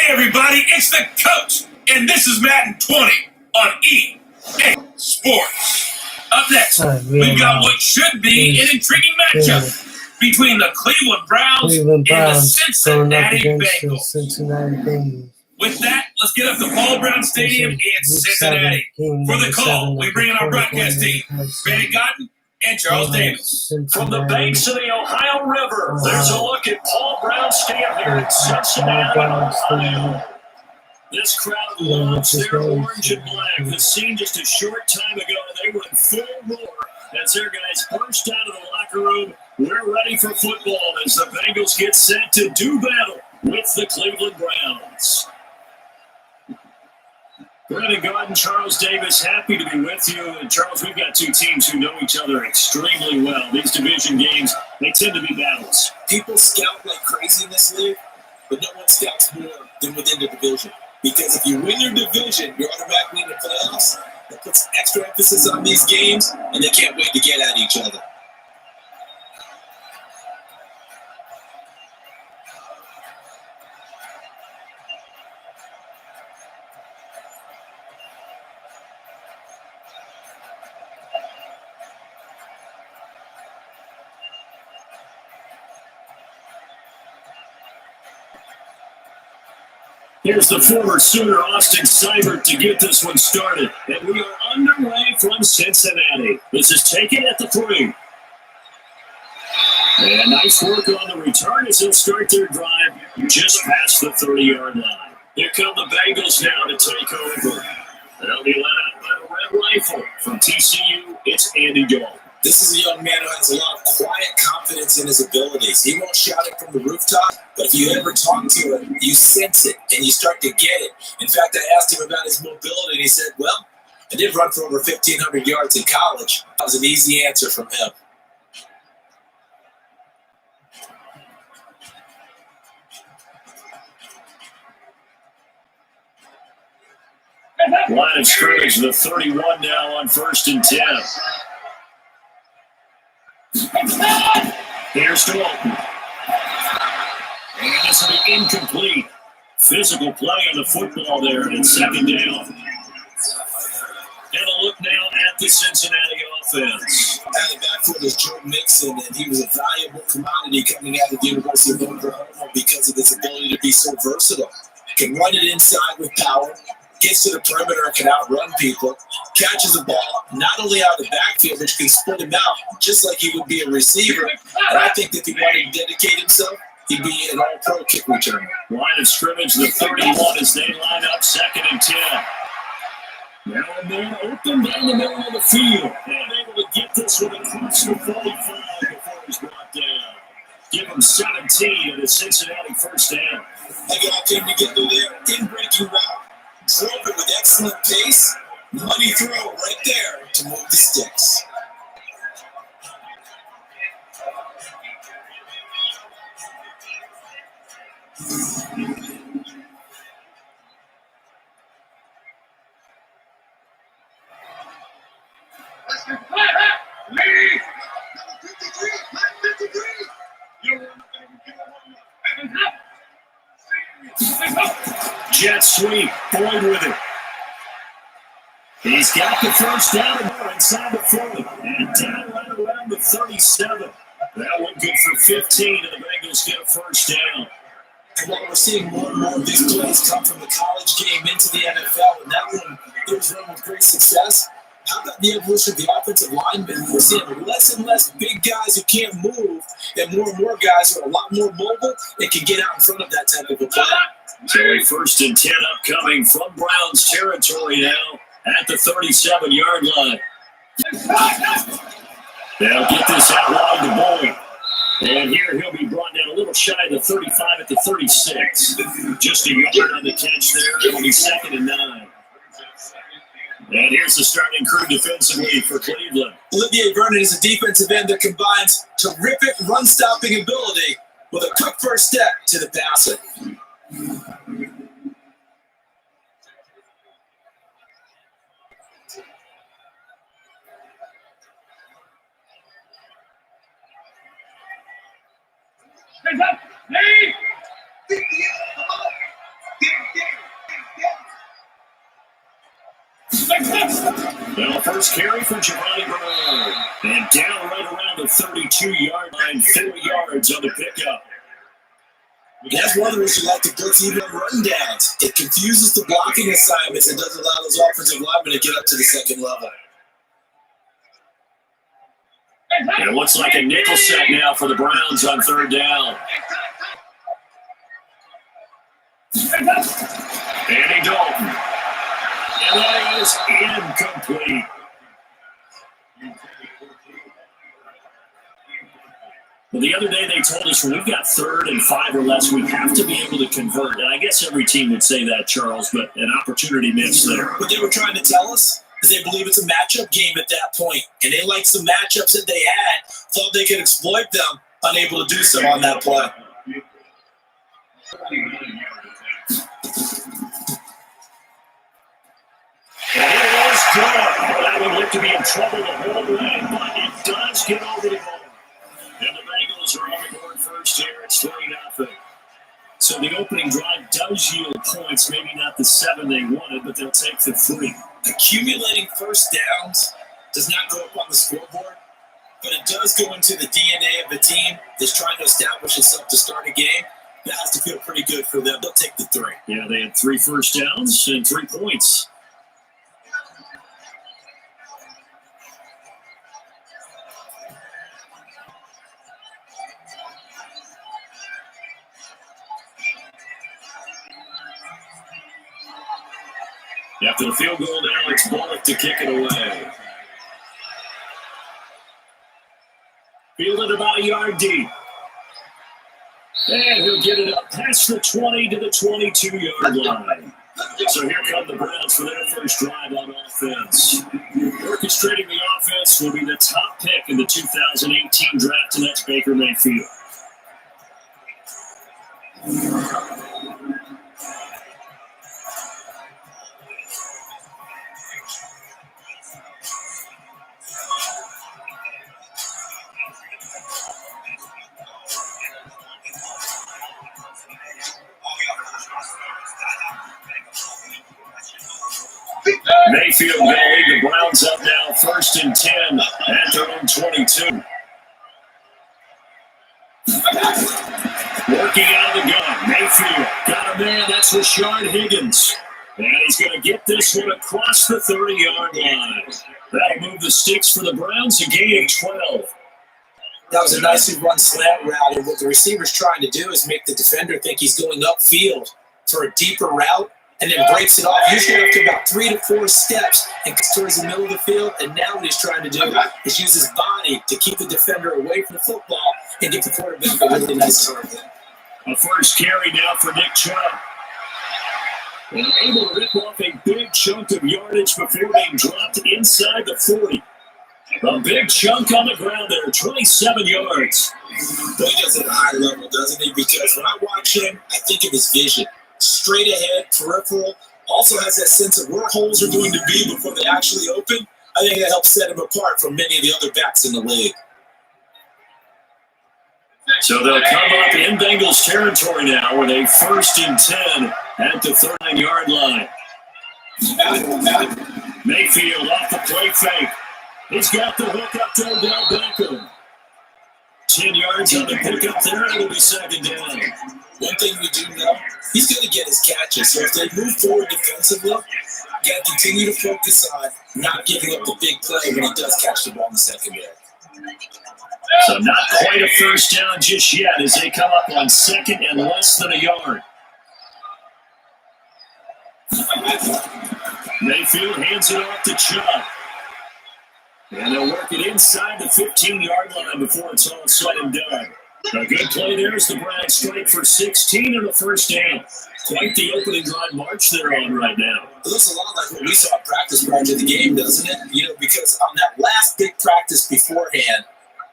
Hey everybody, it's the coach, and this is Madden 20 on EA Sports. Up next, we've got what should be an intriguing matchup between the Cleveland Browns and the Cincinnati Bengals. With that, let's get up to Paul Brown Stadium in Cincinnati. For the call, we bring in our broadcast team, Benny Cotton and Charles Davis. From the banks of the Ohio River, there's a look at Paul Brown Stadium here in Cincinnati, Ohio. This crowd loves their orange and black. The scene just a short time ago, they were in full roar as their guys burst out of the locker room. We're ready for football as the Bengals get set to do battle with the Cleveland Browns. Brandon Garden, Charles Davis, happy to be with you. And Charles, we've got two teams who know each other extremely well. These division games, they tend to be battles. People scout like crazy in this league, but no one scouts more than within the division. Because if you win your division, you're automatically in the playoffs. That puts extra emphasis on these games, and they can't wait to get at each other. Here's the former Sooner Austin Seibert to get this one started. And we are underway from Cincinnati. This is taken at the 3. And nice work on the return as they'll start their drive just past the 30-yard line. Here come the Bengals now to take over. They'll be led out by the Red Rifle. From TCU, it's Andy Dalton. This is a young man who has a lot of quiet confidence in his abilities. He won't shout it from the rooftop, but if you ever talk to him, you sense it, and you start to get it. In fact, I asked him about his mobility, and he said, well, I did run for over 1,500 yards in college. That was an easy answer from him. Line of scrimmage, the 31 now on 1st and 10. Here's Dalton. And this will be incomplete. Physical play on the football there, and it's 2nd down. And a look now at the Cincinnati offense. At the backfield is Joe Mixon, and he was a valuable commodity coming out of the University of Oklahoma because of his ability to be so versatile. Can run it inside with power, gets to the perimeter and can outrun people, catches the ball not only out of the backfield, which can split him out just like he would be a receiver. And I think that if he wanted to dedicate himself, he'd be an all-pro kick returner. Line of scrimmage, the 31 as they line up 2nd and 10. Now a man open down the middle of the field. And able to get this one across the 45 before he's brought down. Give him 17 at the Cincinnati 1st down. I got him to get through there in breaking route. Drove it with excellent pace. Money throw right there to move the sticks. Jet sweep, Boyd with it. He's got the 1st down and more inside the 40. And down right around the 37. That one good for 15, and the Bengals get a 1st down. And while we're seeing more and more of these plays come from the college game into the NFL, and that one, it was run with great success. How about the evolution of the offensive linemen? We're seeing less and less big guys who can't move, and more guys who are a lot more mobile and can get out in front of that type of a play. So a 1st and 10 upcoming from Browns territory now at the 37-yard line. They'll get this out wide to Boyd. And here he'll be brought down a little shy of the 35 at the 36. Just a yard on the catch there. It'll be 2nd and 9. And here's the starting crew defensively for Cleveland. Olivier Vernon is a defensive end that combines terrific run-stopping ability with a quick first step to the passer. Well, first carry for Giovanni Bernard. And down right around the 32-yard line, 4 yards on the pickup. That's one of the reasons you like to blitz even on rundowns. It confuses the blocking assignments and doesn't allow those offensive linemen to get up to the second level. And it looks like a nickel set now for the Browns on third down. Andy Dalton. And that is incomplete. Well, the other day they told us when we've got 3rd and 5 or less, we have to be able to convert. And I guess every team would say that, Charles, but an opportunity missed there. What they were trying to tell us is they believe it's a matchup game at that point, and they liked some matchups that they had, thought they could exploit them, unable to do so on that play. And it is good. That would look to be in trouble the whole way, but it does get over the ball. And the Bengals are on the board first here. It's 3-0. So the opening drive does yield points, maybe not the 7 they wanted, but they'll take the 3. Accumulating first downs does not go up on the scoreboard, but it does go into the DNA of a team that's trying to establish itself to start a game. That has to feel pretty good for them. They'll take the 3. Yeah, they had 3 first downs and 3 points. After the field goal, Alex Bullock to kick it away. Fielded about a yard deep. And he'll get it up past the 20 to the 22-yard line. So here come the Browns for their first drive on offense. Orchestrating the offense will be the top pick in the 2018 draft, and that's Baker Mayfield. Mayfield going to lead the Browns up now, 1st and 10 at their own 22. Working out of the gun, Mayfield got a man, that's Rashard Higgins. And he's going to get this one across the 30-yard line. That'll move the sticks for the Browns, a gain of 12. That was a nicely run slant route, and what the receiver's trying to do is make the defender think he's going upfield for a deeper route, and then breaks it off, usually after about 3 to 4 steps, and gets towards the middle of the field. And now what he's trying to do is use his body to keep the defender away from the football and get the quarterback a really nice target. A first carry now for Nick Chubb. And able to rip off a big chunk of yardage before being dropped inside the 40. A big chunk on the ground there, 27 yards. But he does it at a high level, doesn't he? Because when I watch him, I think of his vision. Straight ahead, peripheral, also has that sense of where holes are going to be before they actually open. I think that helps set him apart from many of the other backs in the league. So they'll come up in Bengals territory now with a 1st and 10 at the 39-yard line. Mayfield off the play fake. He's got the hook up to Odell Beckham. 10 yards on the pickup there. It'll be 2nd down. One thing we do know, he's going to get his catches. So if they move forward defensively, you got to continue to focus on not giving up the big play when he does catch the ball in the secondary. So not quite a first down just yet as they come up on 2nd and less than a yard. Mayfield hands it off to Chubb. And they'll work it inside the 15-yard line before it's all said and done. A good play there as the Browns strike for 16 and a first down. Quite the opening drive march they're on right now. It looks a lot like what we saw at practice prior to the game, doesn't it? You know, because on that last big practice beforehand,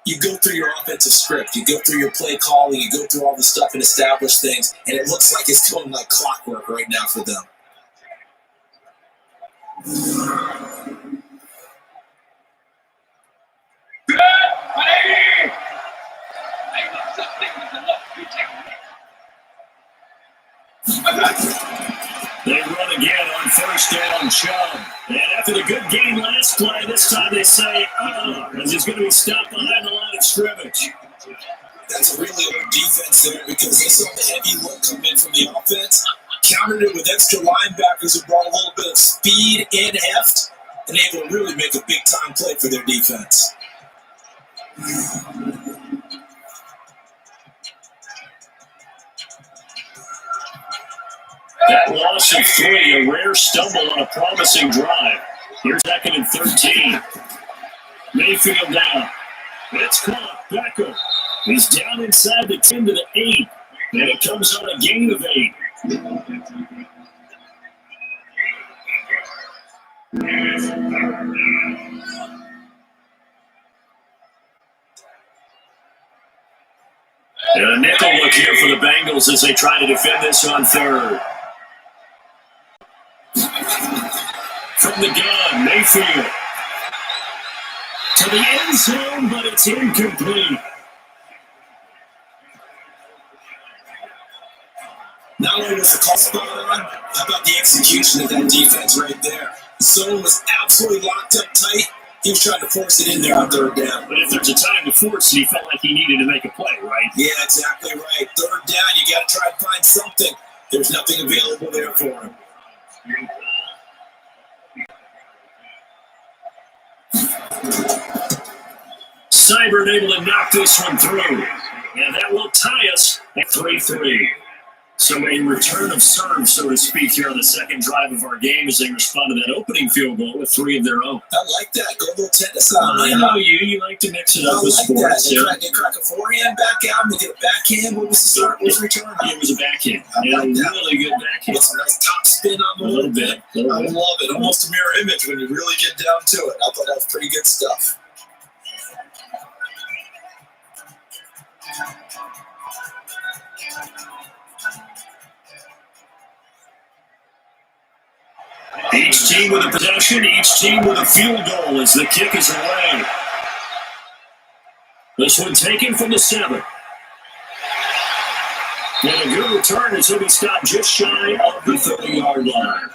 you go through your offensive script, you go through your play calling, you go through all the stuff and establish things, and it looks like it's going like clockwork right now for them. They run again on first down, Chubb. And after the good game last play, this time they say, as he's going to be stopped behind the line of scrimmage. That's a really good defense there because they saw the heavy look come in from the offense, countered it with extra linebackers who brought a little bit of speed and heft, and able to really make a big-time play for their defense. That loss of 3, a rare stumble on a promising drive. Here's 2nd and 13. Mayfield down. It's caught. Becker. He's down inside the 10 to the 8. And it comes on a gain of 8. And a nickel look here for the Bengals as they try to defend this on 3rd. From the gun, Mayfield. To the end zone, but it's incomplete. Not only was the call spot on, how about the execution of that defense right there? The zone was absolutely locked up tight. He was trying to force it in there on 3rd down. But if there's a time to force it, he felt like he needed to make a play, right? Yeah, exactly right. 3rd down, you got to try and find something. There's nothing available there for him. Seibert able to knock this one through. And that will tie us at 3-3. So a return of serve, so to speak, here on the second drive of our game as they respond to that opening field goal with 3 of their own. I like that. Go a little tennis on. I know you. You like to mix it up with sports. They crack a forehand back out and they get a backhand. What was the start? What was the return? It was a backhand. I like that. Really good backhand. With a nice top spin on the a little bit. I love it. Almost a mirror image when you really get down to it. I thought that was pretty good stuff. Each team with a possession, each team with a field goal as the kick is away. This one taken from the 7. And a good return as he'll be stopped just shy of the 30-yard line.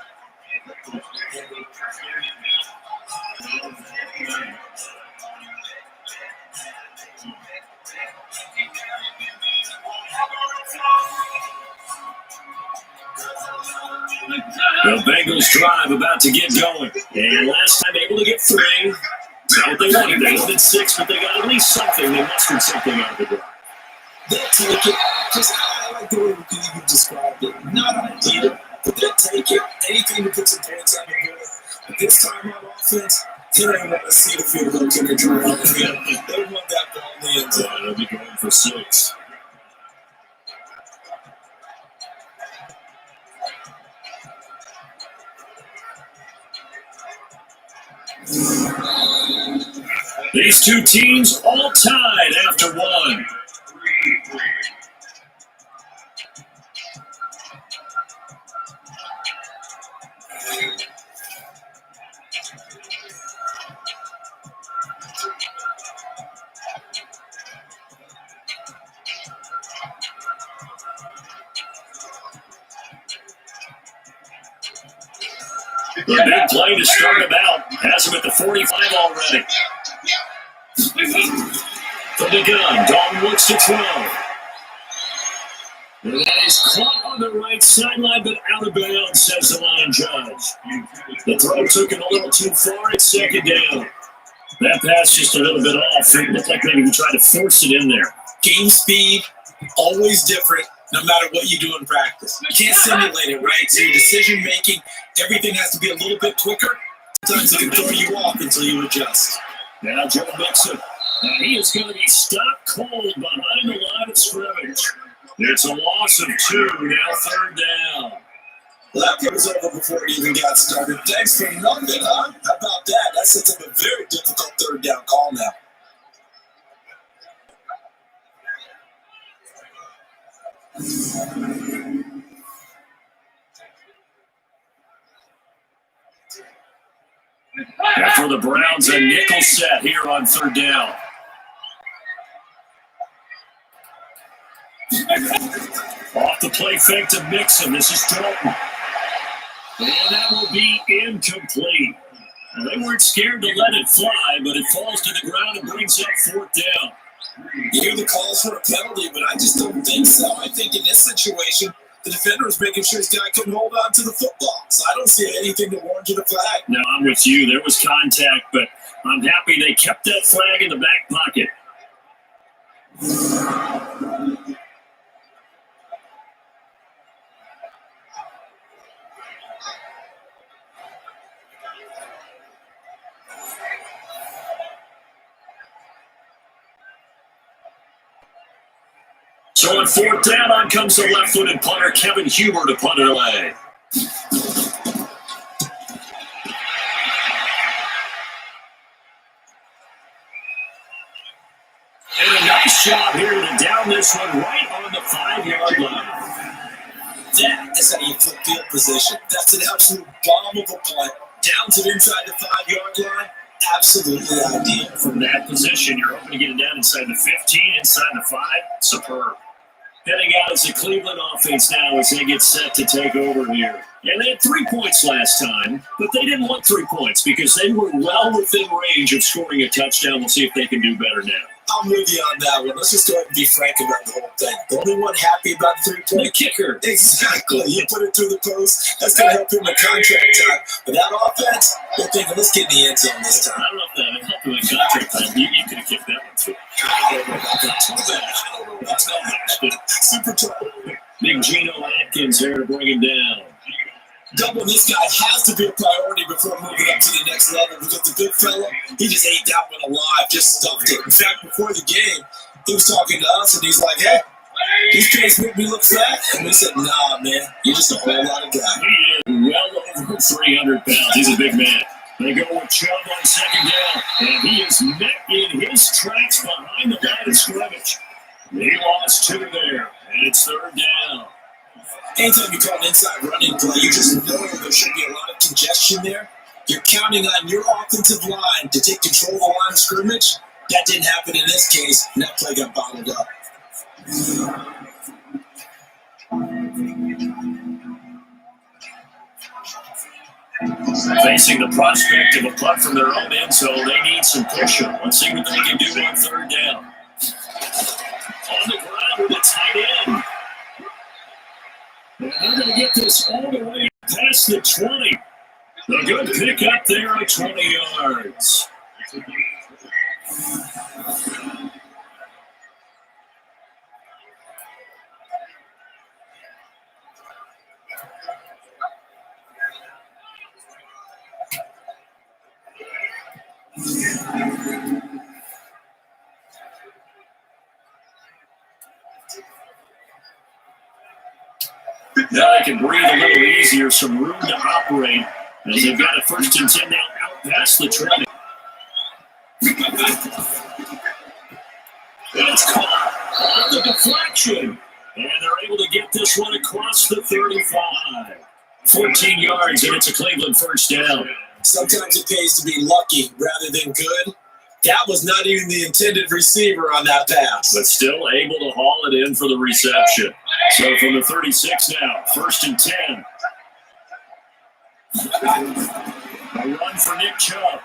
The Bengals drive about to get going. And last time able to get 3. Not what they wanted. They wanted 6, but they got at least something. They mustered something out of the drive. They'll take it. Just, I like the way you described it. Not ideal, but they'll take it. Anything to put some points on the board. But this time on offense, they don't want to see the field goal to their drive on the field. They want that ball in the end zone. They'll be going for 6. These two teams all tied after 1. The big play to start him out. Has him at the 45 already. From the gun, Dalton looks to throw. And that is caught on the right sideline, but out of bounds, says the line judge. The throw took him a little too far. It's 2nd down. That pass just a little bit off. It looked like maybe he tried to force it in there. Game speed, always different, no matter what you do in practice. You can't simulate it, right? So your decision making, everything has to be a little bit quicker. Sometimes it can throw you off until you adjust. Now Joe Mixon. He is going to be stopped cold behind the line of scrimmage. It's a loss of 2, now 3rd down. Well, that was over before it even got started. Thanks for nothing, huh? How about that? That sets up a very difficult 3rd down call now. And for the Browns, a nickel set here on 3rd down. Off the play fake to Mixon. This is Dalton. And that will be incomplete. Now, they weren't scared to let it fly, but it falls to the ground and brings up fourth down. You hear the calls for a penalty, but I just don't think so. I think in this situation, the defender was making sure his guy couldn't hold on to the football. So I don't see anything to warrant the flag. No, I'm with you. There was contact, but I'm happy they kept that flag in the back pocket. So on fourth down, on comes the left-footed punter, Kevin Huber, to punt it away. And a nice job here to down this one right on the 5-yard line. That is how you flip field position. That's an absolute bomb of a punt. Downs it inside the 5-yard line. Absolutely ideal. From that position, you're hoping to get it down inside the 15, inside the 5. Superb. Heading out is the Cleveland offense now as they get set to take over here. And they had 3 points last time, but they didn't want 3 points because they were well within range of scoring a touchdown. We'll see if they can do better now. I'm with you on that one. Let's just go ahead and be frank about the whole thing. The only one happy about the 3-point kicker. Exactly. You put it through the post. That's going to help him in contract time. But that offense, they're thinking, let's get in the end zone this time. I don't know if that helped him in contract time. You could have kicked that one too. I don't know about that. Too bad. I don't know about that. Super tough. Big Geno Atkins there to bring him down. Doubling this guy has to be a priority before moving up to the next level because the big fella, he just ate that one alive, just stuffed it. In fact, before the game, he was talking to us and he's like, hey, these kids make me look fat. And we said, nah, man, you're just a whole lot of guy. He is well over 300 pounds. He's a big man. They go with Chubb on second down, and he is met in his tracks behind the line of scrimmage. He lost 2 there, and it's third down. Anytime you call an inside running play, you just know there should be a lot of congestion there. You're counting on your offensive line to take control of the line of scrimmage. That didn't happen in this case, and that play got bottled up. Facing the prospect of a punt from their own end zone, they need some pressure. Let's see what they can do on third down. On the ground with a tight end. And they're going to get this all the way past the 20. A good pick up there at 20 yards. Now they can breathe a little easier, some room to operate as they've got a 1st and 10 now out past the 20. And it's caught on the deflection. And they're able to get this one across the 35. 14 yards, and it's a Cleveland 1st down. Sometimes it pays to be lucky rather than good. That was not even the intended receiver on that pass. But still able to haul it in for the reception. So from the 36 now, 1st and 10. A run for Nick Chubb.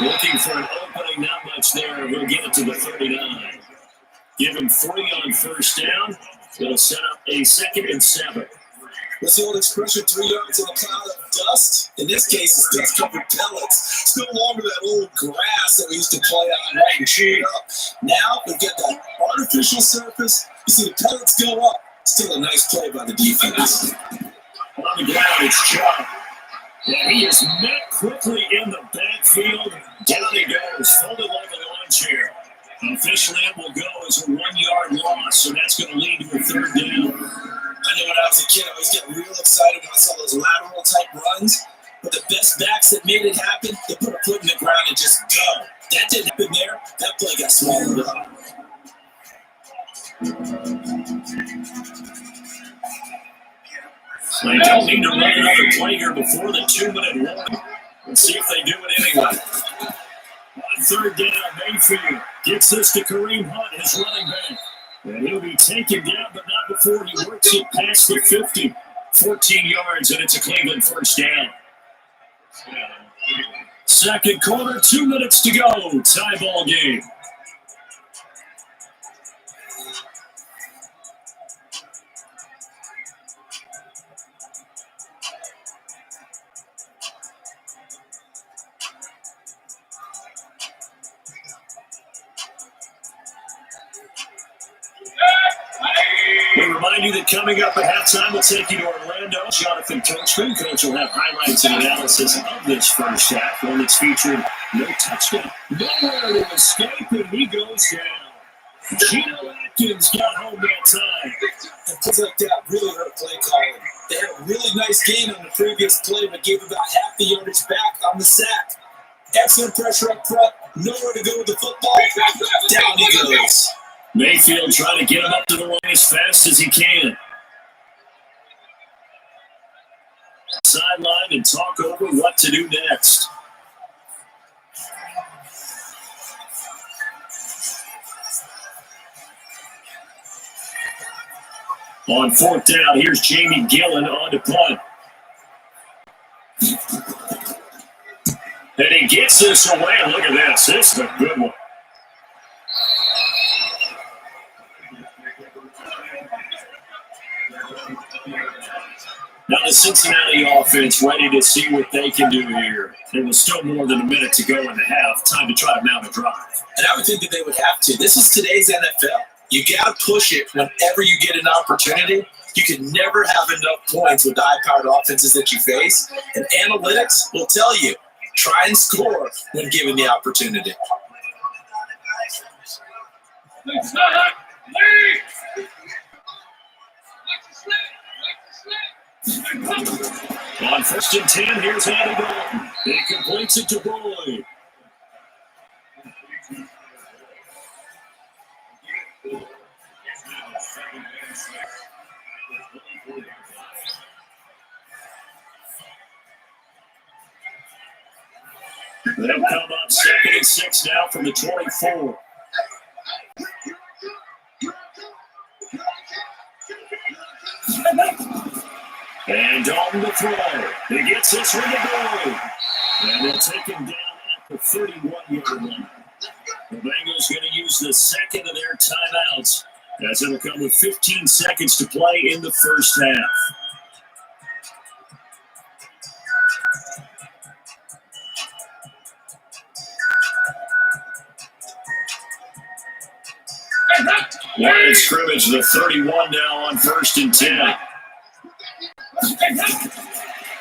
Looking for an opening, not much there. He'll get it to the 39. Give him 3 on 1st down. It'll set up a 2nd and 7. What's the old expression, 3 yards in a cloud of dust? In this case, it's dust-covered pellets. It's no longer that old grass that we used to play on, right, and chew it up. Now, we get that artificial surface. You see the pellets go up. Still a nice play by the defense. On the ground, it's Chubb. And he is met quickly in the backfield. Down he goes, folded like a lawn chair. Officially, it will go as a 1-yard loss, so that's going to lead to a 3rd down. I know when I was a kid, I was getting real excited when I saw those lateral type runs. But the best backs that made it happen, they put a foot in the ground and just go. That didn't happen there. That play got swallowed up. They don't need to run another play here before the 2-minute warning. Let's see if they do it anyway. On 3rd down, Mayfield gets this to Kareem Hunt, his running back. And he'll be taken down, but not before he works it past the 50. 14 yards, and it's a Cleveland first down. Second quarter, 2 minutes to go. Tie ball game. We remind you that coming up at halftime, we'll take you to Orlando. Jonathan Coachman. Coach will have highlights and analysis of this first half. One that's featured no touchdown, nowhere to escape, and he goes down. Geno Atkins got home that time. And plays like that really hurt play calling. They had a really nice gain on the previous play, but gave about half the yardage back on the sack. Excellent pressure up front. Nowhere to go with the football. Down he goes. Mayfield trying to get him up to the line as fast as he can. Sideline and talk over what to do next. On fourth down, here's Jamie Gillen on to punt. And he gets this away. Look at this. This is a good one. Now the Cincinnati offense ready to see what they can do here. There was still more than a minute to go in the half. Time to try to mount a drive. And I would think that they would have to. This is today's NFL. You got to push it whenever you get an opportunity. You can never have enough points with the high-powered offenses that you face. And analytics will tell you, try and score when given the opportunity. On first and 10, here's Andy Dalton. He completes it to Boyd. They'll come up second and 6 now from the 24. And Dalton to throw. He gets this with the Boyd. And they'll take him down at the 31-yard line. The Bengals going to use the second of their timeouts as it'll come with 15 seconds to play in the first half. Line scrimmage, the 31 now on first and 10.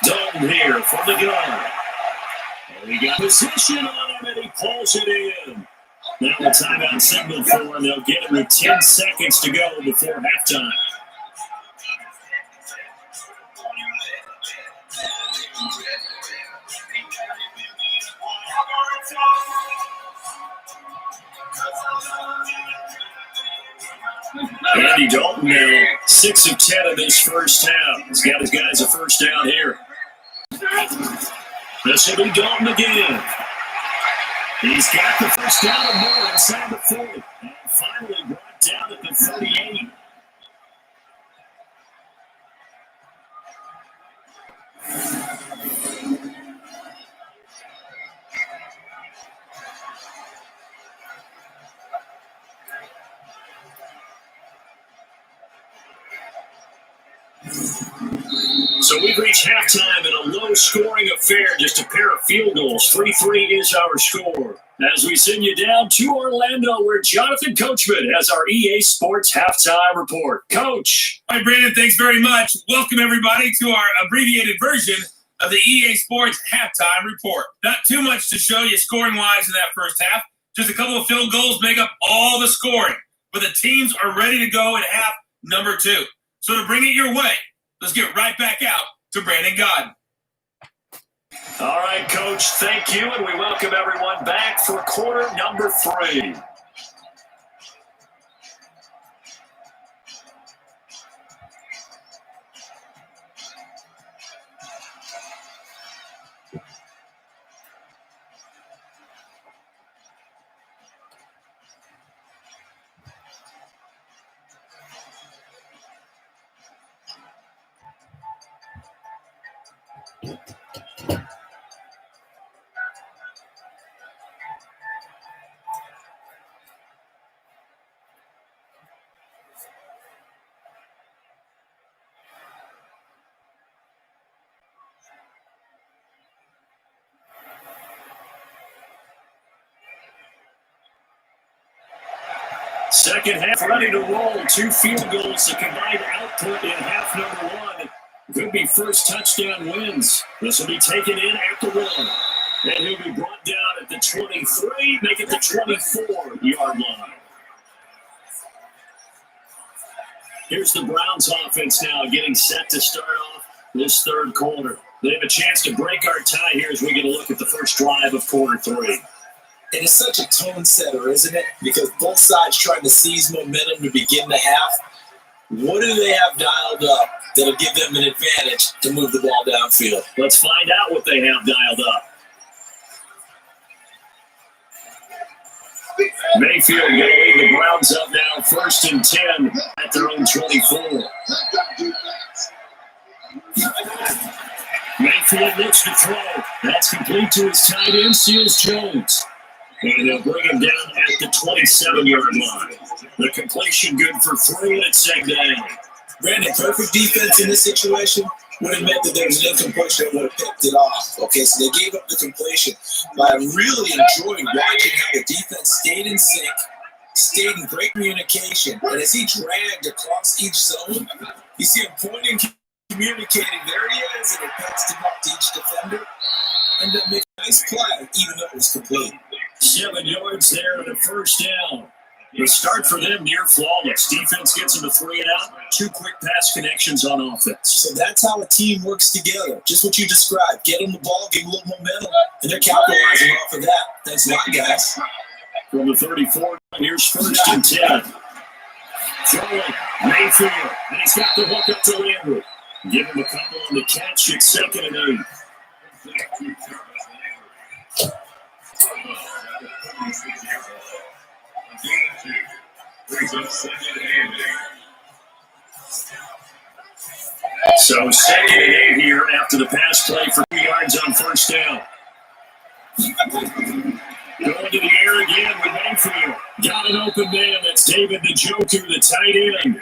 Dalton here from the gun. And he got position on him and he pulls it in. Now the timeout signal for him. They'll get him with 10 seconds to go before halftime. Andy Dalton now 6 of 10 of this first half. He's got his guys a first down here. This will be Dalton again. He's got the first down and more inside the 40. And finally brought down at the 38. So we've reached halftime in a low-scoring affair, just a pair of field goals. 3-3 is our score. As we send you down to Orlando, where Jonathan Coachman has our EA Sports halftime report. Coach. All right, Brandon, thanks very much. Welcome, everybody, to our abbreviated version of the EA Sports halftime report. Not too much to show you scoring-wise in that first half. Just a couple of field goals make up all the scoring. But the teams are ready to go in half number 2. So to bring it your way, let's get right back out to Brandon Godden. All right, Coach, thank you, and we welcome everyone back for quarter number 3. Second half ready to roll. 2 field goals, the combined output in half number 1. Could be first touchdown wins. This will be taken in at the 1. And he'll be brought down at the 23, make it the 24-yard line. Here's the Browns offense now getting set to start off this third quarter. They have a chance to break our tie here as we get a look at the first drive of quarter 3. And it's such a tone setter, isn't it? Because both sides trying to seize momentum to begin the half. What do they have dialed up that'll give them an advantage to move the ball downfield? Let's find out what they have dialed up. Mayfield going to lead the Browns up now, 1st and 10 at their own 24. Mayfield looks to throw. That's complete to his tight end, Seals Jones. And they'll bring him down at the 27-yard line. The completion good for 3 at second down. Brandon, perfect defense in this situation would have meant that there was an incompletion that would have picked it off. Okay, so they gave up the completion. But I really enjoyed watching how the defense stayed in sync, stayed in great communication. And as he dragged across each zone, you see him pointing, communicating, there he is, and he passed him up to each defender. And then make a nice play, even though it was complete. 7 yards there and a first down. The start for them near flawless. Defense gets them to 3 and out. 2 quick pass connections on offense. So that's how a team works together. Just what you described. Get them the ball, give them a little momentum, and they're capitalizing off of that. Thanks a lot, guys. From the 34, here's 1st and 10. Throwing Mayfield, and he's got the hook up to Landry. Give him a couple on the catch. It's 2nd and 8. So 2nd and 8 here after the pass play for 2 yards on first down. Going to the air again with Mayfield. Got an open man. That's David Njoku, the tight end.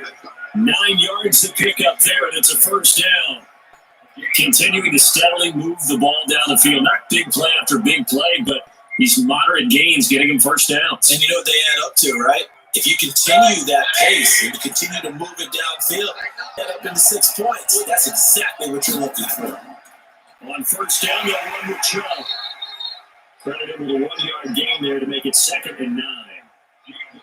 9 yards to pick up there, and it's a first down. Continuing to steadily move the ball down the field. Not big play after big play, but these moderate gains getting him first down. And you know what they add up to, right? If you continue that pace and you continue to move it downfield, get up into 6 points. That's exactly what you're looking for. On first down, they'll run with Chubb. Credit him with a 1-yard gain there to make it 2nd and 9.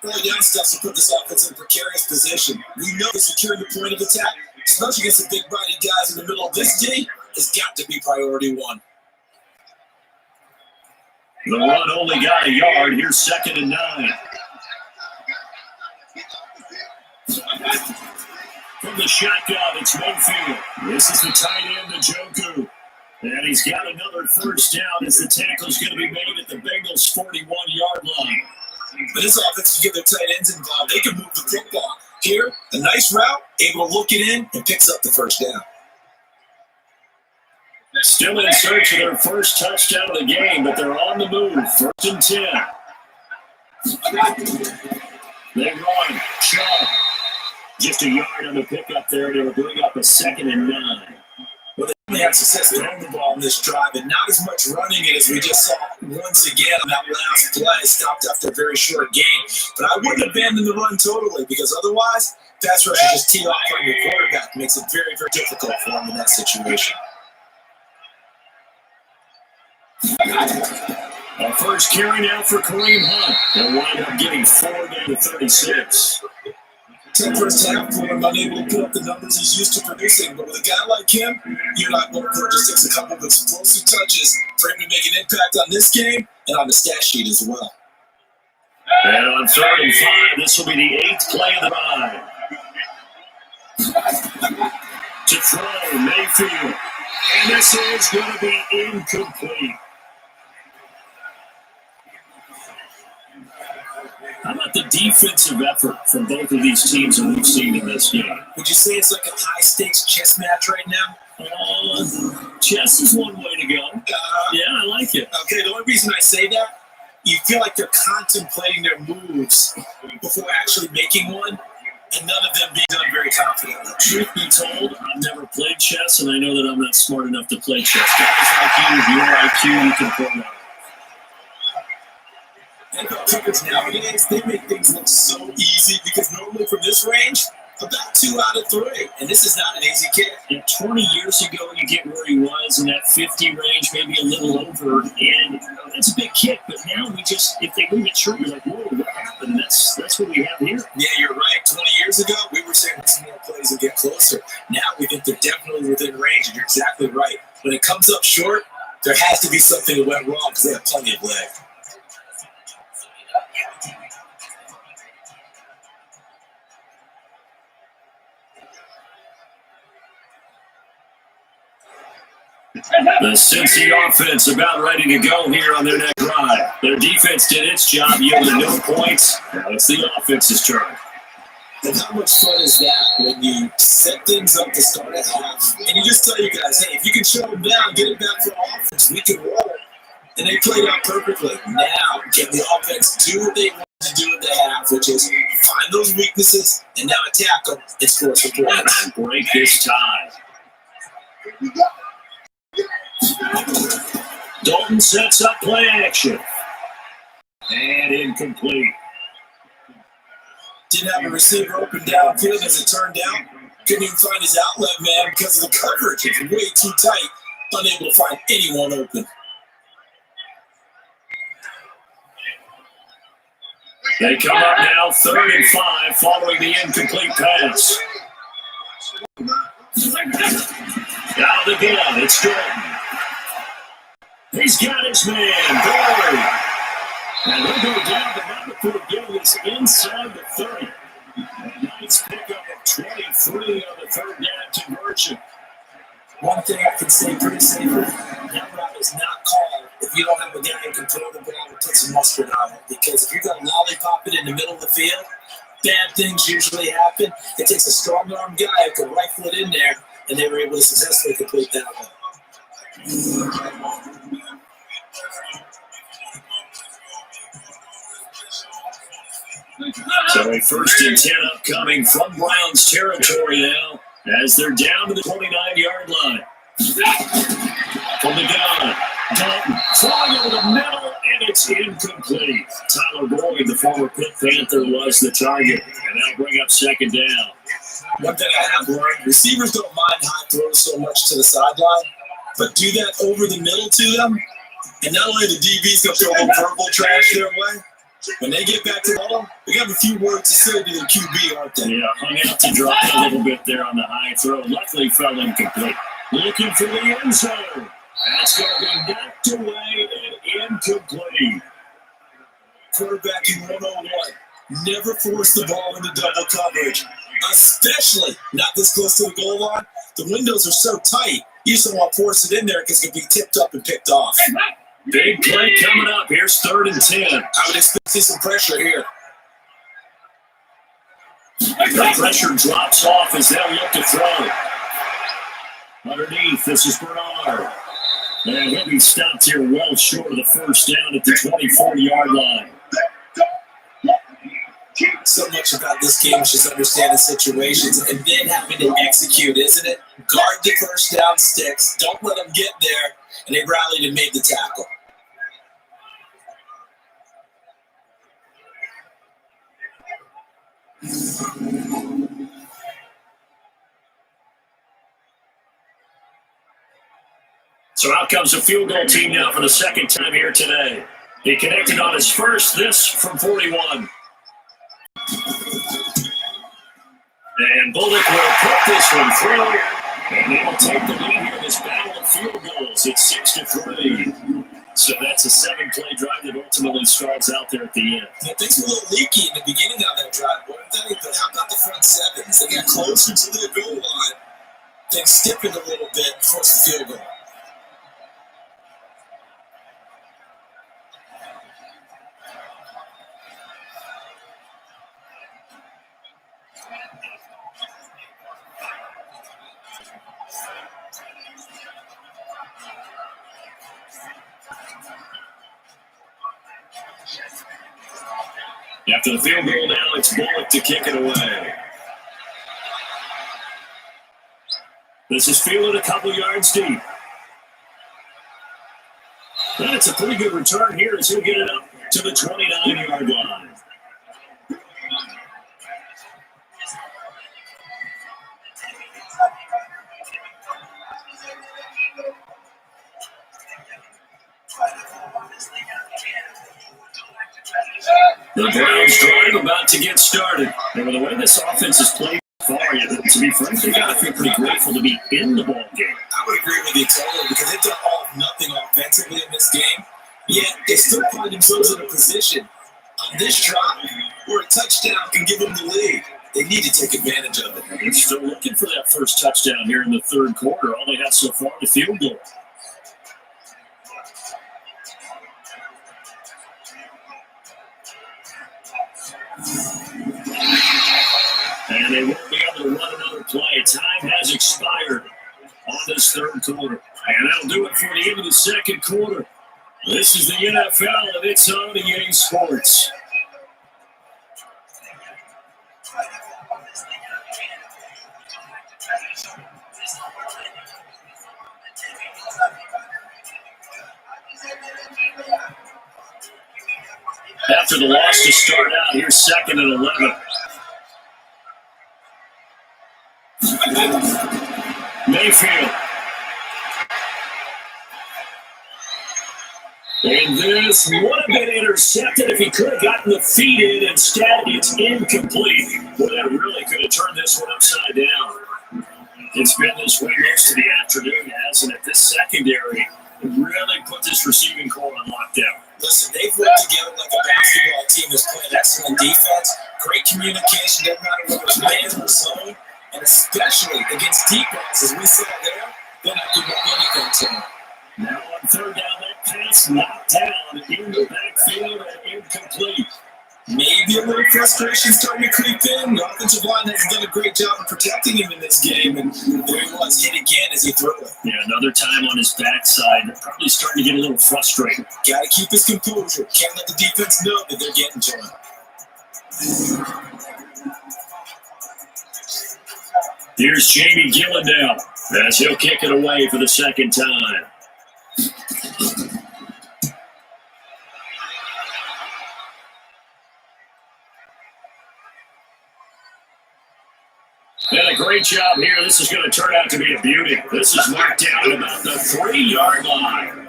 Early down stuff to put this offense in a precarious position. We know securing the point of attack, especially against the big body guys in the middle of this D, has got to be priority 1. The run only got a yard. Here's 2nd and 9. From the shotgun, it's Mayfield. This is the tight end, Njoku. And he's got another first down as the tackle's going to be made at the Bengals' 41-yard line. But this offense can get their tight ends involved. They can move the football. Here, a nice route, able to look it in, and picks up the first down. Still in search of their first touchdown of the game, but they're on the move. 1st and 10. They run. Chubb. Just a yard on the pickup there. They will bring up a 2nd and 9. Well, they had success throwing the ball in this drive, and not as much running it as we just saw once again on that last play. Stopped after a very short gain. But I wouldn't abandon the run totally, because otherwise, pass rush will just tee off on your quarterback. Makes it very, very difficult for him in that situation. Our first carry now for Kareem Hunt. They'll wind up getting 4 down to 36. First half, for him unable to put up the numbers he's used to producing. But with a guy like him, you're not going for it. Just takes a couple of explosive touches for him to make an impact on this game and on the stat sheet as well. And on 3rd and 5, this will be the 8th play of the drive. To throw, Mayfield. And this is going to be incomplete. How about the defensive effort from both of these teams that we've seen in this game? Would you say it's like a high-stakes chess match right now? Chess is one way to go. Yeah, I like it. Okay, the only reason I say that, you feel like they're contemplating their moves before actually making one, and none of them being done very confidently. Truth be told, I've never played chess, and I know that I'm not smart enough to play chess. Guys like you, with your IQ, you can pull that. Kickers nowadays, they make things look so easy because normally from this range, about 2 out of 3, and this is not an easy kick. And 20 years ago, you get where he was in that 50 range, maybe a little over, and that's a big kick. But now we just, if they move it short, you're like, whoa, what happened? That's what we have here. Yeah, you're right. 20 years ago, we were saying some more plays and get closer. Now we think they're definitely within range, and you're exactly right. When it comes up short, there has to be something that went wrong because they have plenty of leg. The Cincy offense about ready to go here on their next drive. Their defense did its job, yielded no points. Now it's the offense's turn. And how much fun is that when you set things up to start at half, and you just tell you guys, hey, if you can shut them down, get it back for offense, we can roll. And they played out perfectly. Now, can the offense do what they want to do at the half, which is find those weaknesses and now attack them and score some points. And break this tie. Dalton sets up play action. And incomplete. Didn't have a receiver open downfield as it turned out. Couldn't even find his outlet man because of the coverage. It's way too tight. Unable to find anyone open. They come up now 3rd and 5 following the incomplete pass. Out again, it's Jordan. He's got his man, Barry. And they'll go down the number 4 Bengals inside the 30. A nice pickup of 23 on the 3rd down conversion. One thing I can say pretty safely, that route is not called if you don't have a guy who can throw the ball and put some mustard on it. Because if you're going to lollipop it in the middle of the field, bad things usually happen. It takes a strong-arm guy who can rifle it in there, and they were able to successfully complete that one. So a 1st and 10 upcoming from Browns territory now as they're down to the 29-yard line. From the gun, Dalton flying over the middle, and it's incomplete. Tyler Boyd, the former Pitt Panther, was the target, and that'll bring up 2nd down. One thing I have learned, receivers don't mind high throws so much to the sideline, but do that over the middle to them, and not only the DB's going to throw a little verbal trash their way, when they get back to the ball, they got a few words to say to the QB, aren't they? Yeah, hung out to drop a little bit there on the high throw. Luckily, fell incomplete. Looking for the end zone. That's going to be knocked away and incomplete. Quarterbacking 101. Never force the ball into double coverage, especially not this close to the goal line. The windows are so tight, you just don't want to force it in there because it can be tipped up and picked off. Big play coming up. Here's 3rd and 10. I would expect to see some pressure here. The pressure drops off as they'll look to throw. Underneath, this is Bernard. And he'll be stopped here well short of the 1st down at the 24-yard line. So much about this game is just understanding situations and then having to execute, isn't it? Guard the 1st down sticks. Don't let them get there. And they rallied and made the tackle. So out comes the field goal team now for the 2nd time here today. He connected on his first, this from 41. And Bullock will put this one through. And they will take the lead here in this battle of field goals. It's 6-3. So that's a 7-play drive that ultimately starts out there at the end. Yeah, things were a little leaky in the beginning on that drive, weren't they? But how about the front sevens? They got closer to the goal line. Things stiffened a little bit, forced the field goal. After the field goal now, it's Bullock to kick it away. This is fielded a couple yards deep. That's a pretty good return here as he'll get it up to the 29-yard line. The Browns drive about to get started. And with the way this offense is played so far, to be frank, they got to feel pretty grateful to be in the ball game. I would agree with you totally because they've done all of nothing offensively in this game, yet they still find themselves in a position on this drive where a touchdown can give them the lead. They need to take advantage of it. They're still looking for that first touchdown here in the third quarter. All they have so far is field goal. And they won't be able to run another play. Time has expired on this third quarter. And that'll do it for the end of the second quarter. This is the NFL, and it's on EA Sports. After the loss to start out, here's 2nd and 11. Mayfield. And this would have been intercepted if he could have gotten the feet in. Instead, it's incomplete. Well, that really could have turned this one upside down. It's been this way most of the afternoon, hasn't it? This secondary really put this receiving core on lockdown. Listen, they've worked together like a basketball team that's playing excellent defense, great communication, doesn't matter whether it's man or zone, and especially against defense, as we saw there, they're not giving up anything to them. Now on third down, that pass knocked down in the backfield and incomplete. Maybe a little frustration starting to creep in. The offensive line has done a great job of protecting him in this game, and there he was hit again as he threw it. Yeah, another time on his backside. Probably starting to get a little frustrated. Got to keep his composure. Can't let the defense know that they're getting to him. Here's Jamie Gillandale as he'll kick it away for the second time. And a great job here. This is going to turn out to be a beauty. This is marked down at about the 3-yard line.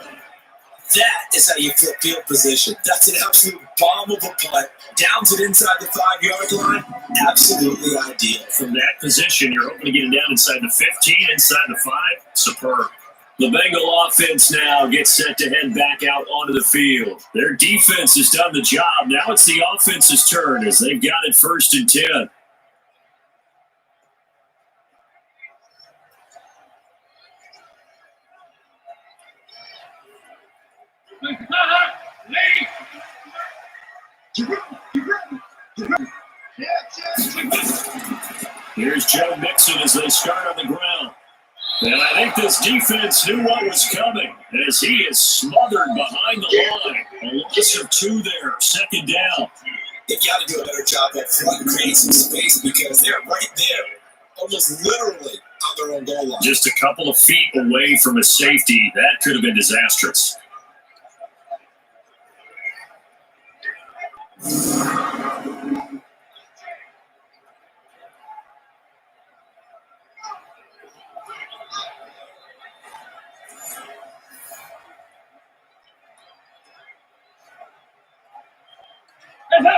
That is how you flip field position. That's an absolute bomb of a punt. Downs it inside the 5-yard line. Absolutely ideal. From that position, you're hoping to get it down inside the 15, inside the 5. Superb. The Bengal offense now gets set to head back out onto the field. Their defense has done the job. Now it's the offense's turn as they've got it 1st and 10. Here's Joe Mixon as they start on the ground. And I think this defense knew what was coming as he is smothered behind the line. A loss of 2 there, 2nd down. They've got to do a better job at front, creating some space because they're right there, almost literally on their own goal line. Just a couple of feet away from a safety. That could have been disastrous.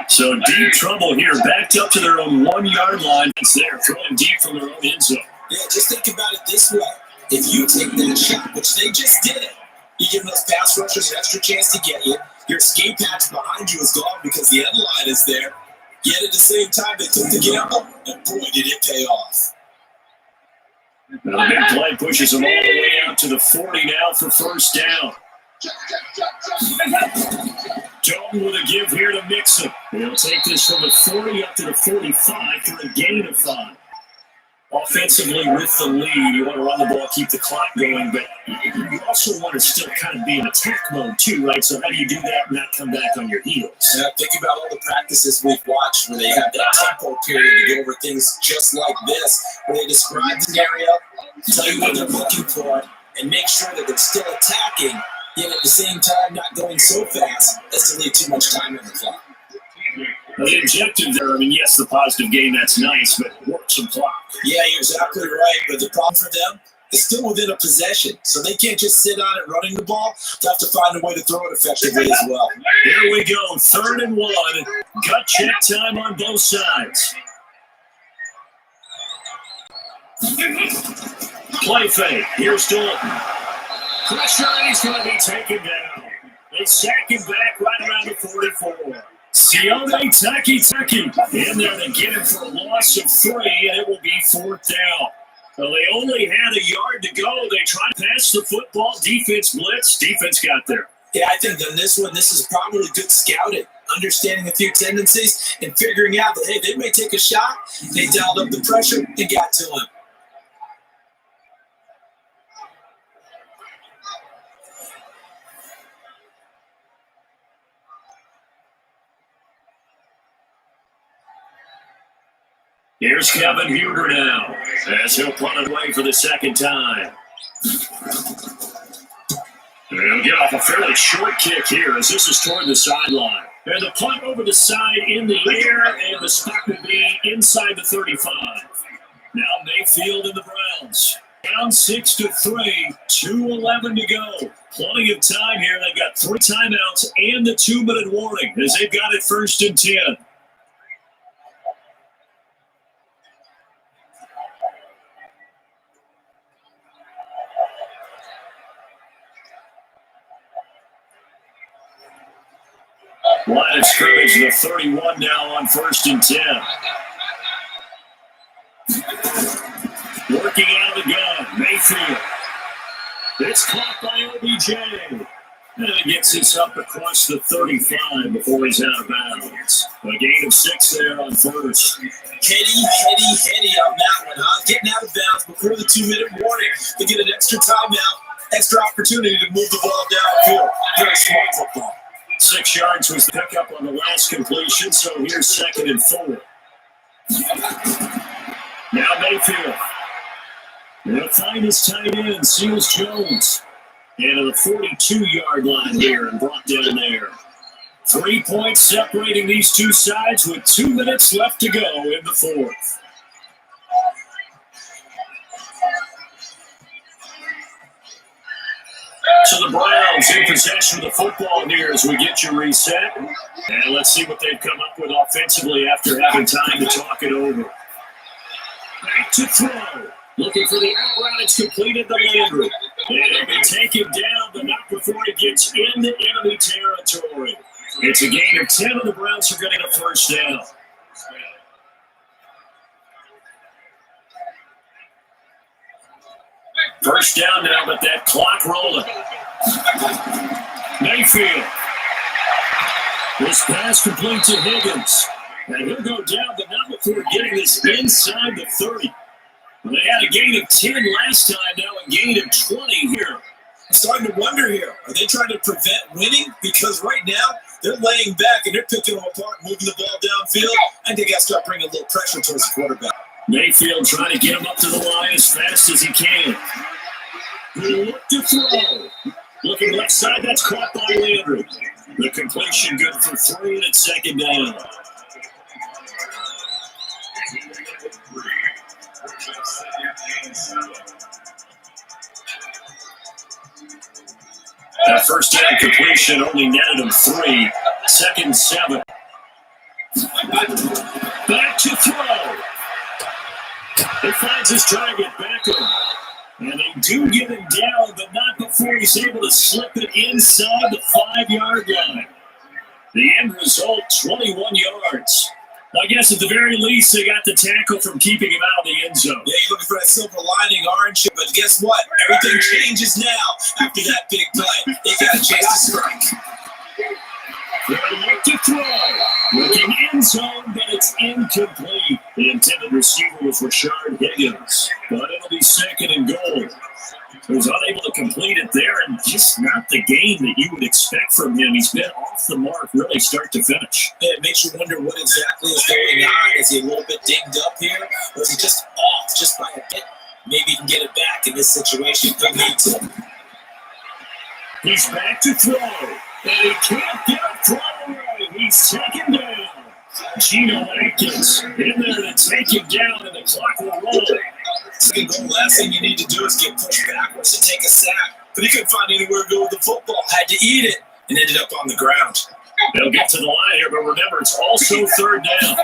So deep trouble here, backed up to their own 1-yard line. It's there, throwing deep from their own end zone. Yeah, just think about it this way. If you take that shot, which they just did, you give those pass rushers an extra chance to get you. Your escape hatch behind you is gone because the end line is there. Yet at the same time, they took the gamble, and boy, did it pay off. Now the big play pushes them all the way out to the 40 now for 1st down. Dalton with a give here to Mixon. He'll take this from the 40 up to the 45 for a gain of 5. Offensively, with the lead, you want to run the ball, keep the clock going, but you also want to still kind of be in attack mode too, right? So how do you do that and not come back on your heels? Think about all the practices we've watched where they have that tempo period to go over things just like this, where they describe the scenario, tell you what they're looking for, and make sure that they're still attacking, yet at the same time not going so fast as to leave too much time on the clock. The objective there, I mean, yes, the positive gain, that's nice, but work some clock. Yeah, you're exactly right. But the problem for them is still within a possession. So they can't just sit on it running the ball. They have to find a way to throw it effectively as well. Here we go, 3rd and 1. Gut check time on both sides. Play fake. Here's Dalton. Pressure, and he's going to be taken down. They sack him back right around the 44. Sione Taki in there to get him for a loss of 3, and it will be 4th down. Well, they only had a yard to go. They tried to pass the football. Defense blitz. Defense got there. Yeah, I think on this one, this is probably good scouting, understanding a few tendencies and figuring out that, hey, they may take a shot. They dialed up the pressure and got to him. Here's Kevin Huber now, as he'll punt it away for the 2nd time. He'll get off a fairly short kick here, as this is toward the sideline. And the punt over the side in the air, and the spot will be inside the 35. Now Mayfield and the Browns. Down 6-3, 2:11 to go. Plenty of time here. They've got 3 timeouts and the 2-minute warning, as they've got it 1st and 10. Line of scrimmage, the 31 now on 1st and 10. Working out of the gun, Mayfield. It's caught by OBJ. And it gets us up across the 35 before he's out of bounds. A gain of 6 there on 1st. Heady on that one, huh? Getting out of bounds before the 2-minute warning. They get an extra timeout, extra opportunity to move the ball downfield. Very smart football. 6 yards was the pickup on the last completion, so here's 2nd and 4. Now Mayfield. They'll find his tight end, Seals Jones. And to the 42-yard line here and brought down there. 3 points separating these two sides with 2 minutes left to go in the 4th. So the Browns in possession of the football here as we get you reset. And let's see what they've come up with offensively after having time to talk it over. Back to throw. Looking for the out route. It's completed to Landry. And it'll be taken down, but not before it gets into enemy territory. It's a gain of 10, and the Browns are getting a 1st down. First down now, but that clock rolling. Mayfield. This pass complete to Higgins. And he'll go down, but not before getting this inside the 30. They had a gain of 10 last time, now a gain of 20 here. I'm starting to wonder here, are they trying to prevent winning? Because right now, they're laying back and they're picking them apart, moving the ball downfield. I think they got to start bringing a little pressure towards the quarterback. Mayfield trying to get him up to the line as fast as he can. He'll look to throw. Looking left side, that's caught by Landry. The completion good for 3, and it's 2nd down. That first down completion only netted him 3. 2nd and 7. Back to throw. He finds his target back him. And they do get him down, but not before he's able to slip it inside the 5-yard line. The end result, 21 yards. I guess at the very least, they got the tackle from keeping him out of the end zone. Yeah, you're looking for that silver lining, aren't you? But guess what? Everything changes now after that big play. They got a chance to strike. They'll look to throw. Looking end zone, but it's incomplete. The intended receiver was Rashard Higgins, but it'll be second and goal. He was unable to complete it there, and just not the game that you would expect from him. He's been off the mark really start to finish. Yeah, it makes you wonder what exactly is going on. Is he a little bit dinged up here, or is he just off just by a bit? Maybe he can get it back in this situation. Could need to. He's back to throw, and he can't get a throw away. He's taken down. Geno Atkins in there to take him down, and the clock will roll. Second goal, last thing you need to do is get pushed backwards to take a sack. But he couldn't find anywhere to go with the football. Had to eat it and ended up on the ground. They'll get to the line here, but remember, it's also third down.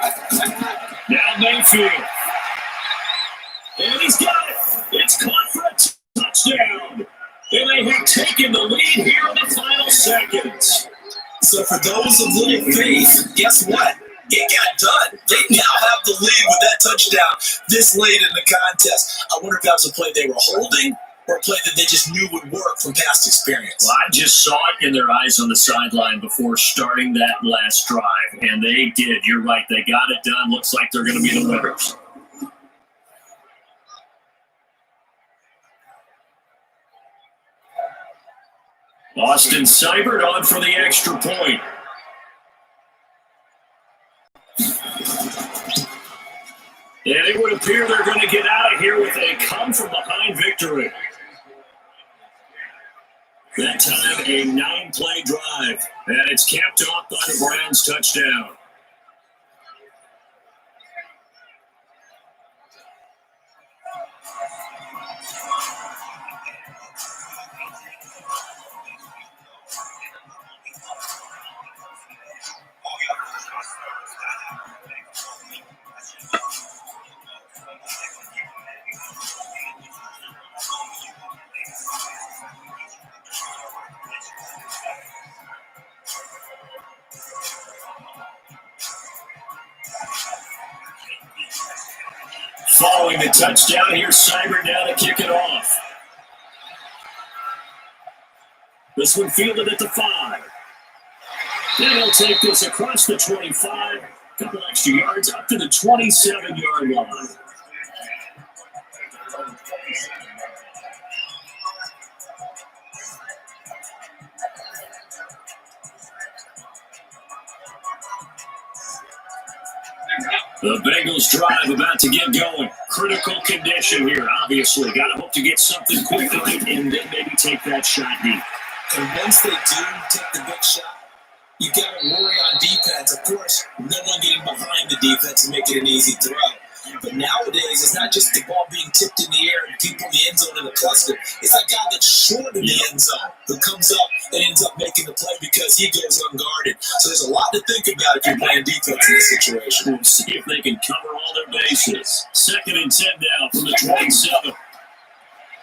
Now Mayfield. And he's got it. It's caught for a touchdown. And they have taken the lead here in the final seconds. So for those of little faith, guess what? It got done. They now have the lead with that touchdown this late in the contest. I wonder if that was a play they were holding or a play that they just knew would work from past experience. Well, I just saw it in their eyes on the sideline before starting that last drive, and they did. You're right. They got it done. Looks like they're going to be the winners. Austin Seibert on for the extra point. And it would appear they're going to get out of here with a come-from-behind victory. That time, a 9-play drive, and it's capped off by the Browns' touchdown. Following the touchdown, here's Seibert now to kick it off. This one fielded at the 5. Then he'll take this across the 25, a couple extra yards up to the 27-yard line. The Bengals drive about to get going. Critical condition here, obviously. Got to hope to get something quickly and then maybe take that shot deep. And once they do take the big shot, you got to worry on defense. Of course, no one getting behind the defense and making an easy throw. But nowadays, it's not just the ball being tipped in the air and people in the end zone in a cluster. It's that guy that's short in the end zone who comes up and ends up making the play because he goes unguarded. So there's a lot to think about if you're playing defense in this situation. We'll see if they can cover all their bases. 2nd and 10 now from the 27.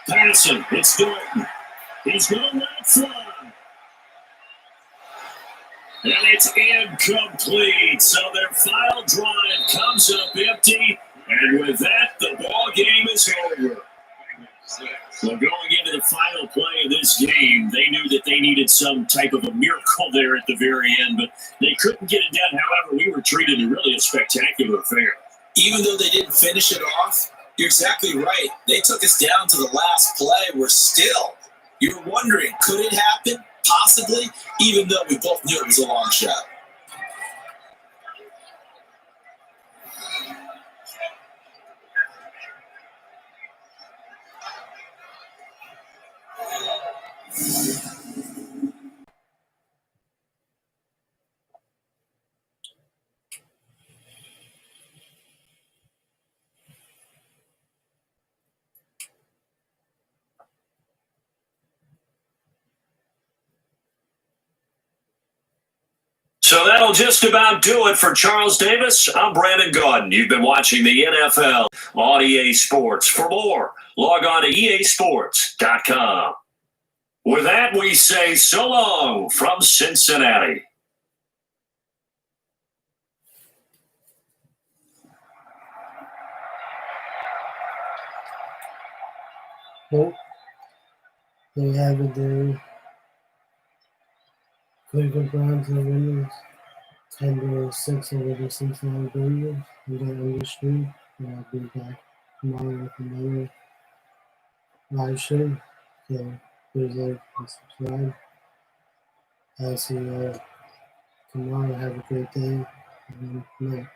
Passing, it's Thornton. He's going to let it fly. And it's incomplete. So their final drive comes up empty. And with that, the ball game is over. Well, going into the final play of this game, they knew that they needed some type of a miracle there at the very end, but they couldn't get it done. However, we were treated to really a spectacular affair. Even though they didn't finish it off, you're exactly right. They took us down to the last play. We're still, you're wondering, could it happen? Possibly, even though we both knew it was a long shot. So that'll just about do it for Charles Davis. I'm Brandon Gaudin. You've been watching the NFL on EA Sports. For more, log on to easports.com. With that, we say so long from Cincinnati. Nope. They have it there. Click on Browns and Windows. 10-6 over the Cincinnati Bengals. We got under streak. I'll be back tomorrow with another live show. So please like and subscribe. I'll see you all tomorrow. Have a great day and good night.